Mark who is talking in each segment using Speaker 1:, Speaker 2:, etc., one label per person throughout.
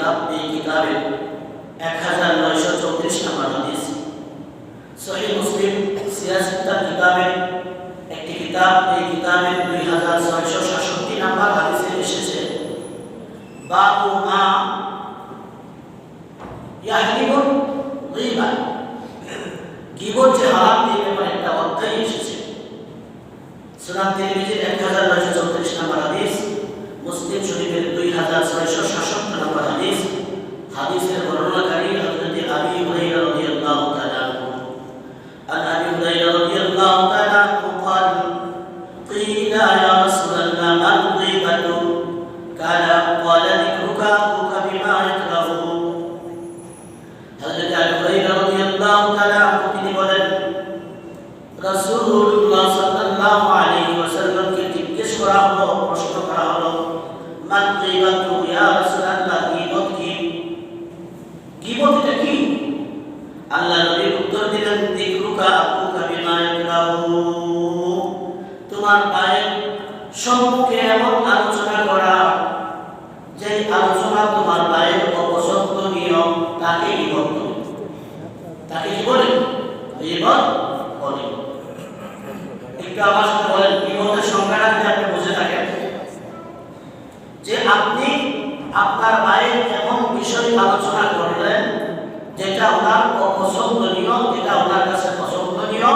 Speaker 1: কিতাব, এই কিতাবের 1934 নম্বর হাদিস। সহিহ মুসলিম সিয়াসিত্তার কিতাবের একটি কিতাব, এই কিতাবের 2666 নম্বর হাদিসে এসেছে বাবু মা ইয়াহরিমুল গীবা, গীবত যে হারাম এই ব্যাপারে একটা অধ্যায় এসেছে। সুনান তিরমিজির 1934 নম্বর হাদিস, মুসলিম শরীফের 2666 নম্বর হাদিস। হাদিসের বর্ণনাকারী হযরত আবী হুরায়রা রাদিয়াল্লাহু তাআলা আনহু। আন আবী হুরায়রা রাদিয়াল্লাহু তাআলা আনহু قال قيل يا رسول الله ما الغيبة قال ذكرك أخوك بما يكره। হযরত আবী হুরায়রা রাদিয়াল্লাহু তাআলা আনহু তিনি বলেন, রাসূলুল্লাহ সাল্লাল্লাহু আলাইহি ওয়াসাল্লামকে জিজ্ঞেস করা হলো, প্রশ্ন করা হলো, মান গীবাতু ইয়া রাসূলুল্লাহ, গীবত কি? গীবত এটা কি? আল্লাহ নবী উত্তর দিলেন, যিকরুকা আকুকা বিমা ইয়াকরাহু, তোমার ভাইয়ের সম্মুখে এমন আলোচনা করা যে আলোচনা তোমার ভাইয়ের অপছন্দনীয়, তাকে গীবত বলে। তাকে কি বলে? গীবত বলে। একটু আমার সাথে বলেন, গীবতের সংজ্ঞাটা যদি আপনি বুঝে থাকেন, যে আপনি আপনার ভাইয়ের এমন বিষয় আলোচনা করলেন যেটা ওনার অপছন্দনীয়, যেটা ওনার কাছে পছন্দনীয়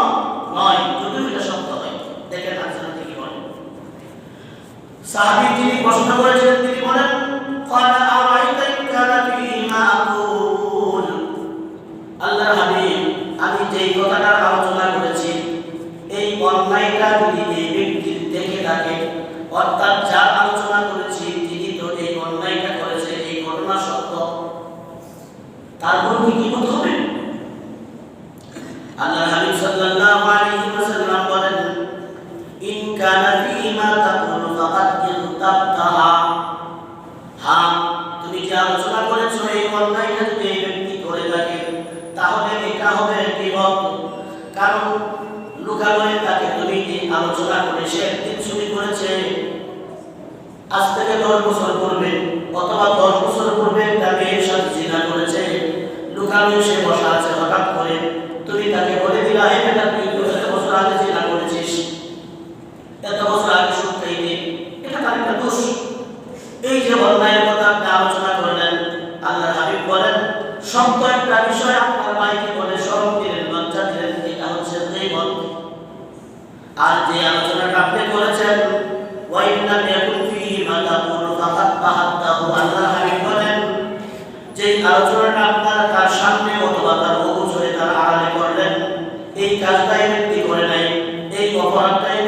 Speaker 1: নয়, যদিও এটা সত্য হয়। দেখেন আলোচনা কি বলেন। সাহাবী যিনি প্রশ্ন করেছিলেন তিনি বলেন, ক্বালা আরাইতা ইন কানা ফীহি মা আকুল, আল্লাহর হাবিব, আমি যেই কথাটার আলোচনা করেছি এই অন্যায়টা যদি এই ব্যক্তি দেখে থাকে, অর্থাৎ যার আলোচনা করেছি তিনি তো এই অন্যায়টা করেছে, এই ঘটনা সত্য, তারপর কি গীবত হবে? আল্লাহর হাবিব সাল্লাল্লাহু আলাইহি ওয়াসাল্লাম বলেন, ইন কানা ফীমা তাকুলু ফাকাদ ইরতাবতাহা, হ্যাঁ তুমি যে আলোচনা করেছো এই অন্যায়টা যদি এই ব্যক্তি করে থাকে তাহলে এটা হবে গীবত। কারণ লুকালোয় তাকে তুমি আলোচনা করে সে একদিন চুরি করেছে, আজ থেকে 10 বছর পূর্বে অথবা 10 বছর পূর্বে তার মেয়ের সাথে জিনা করেছে, লুকালোয় সে বসা আছে, হঠাৎ করে তুমি তাকে বলে দিলা, এই বেটা তুই এত বছর আগে জিনা করেছিস, এত বছর আগে সুদ খাইনি, এটা তার একটা দোষ। এই যে অন্যায়ের কথা আপনি আলোচনা করলেন, আল্লাহর হাবিব বলেন, সত্য একটা বিষয় আপনার ভাইকে বলে শরম দিলেন, লজ্জা দিলেন, এটা হচ্ছে গীবত। আর যে আলোচনাটা আপনি করেছেন, ওয়া ইন্না ইয়াকুন ফীহি মা তাকুলু ফাকাদ বাহাত্তাহু, আল্লাহর হাবিব বলেন, যে আলোচনাটা আপনারা তার সামনে অথবা তার অগোচরে তার আড়ালে করলেন, এই কাজটাই ব্যক্তি করে নাই, এই অপরাধটাই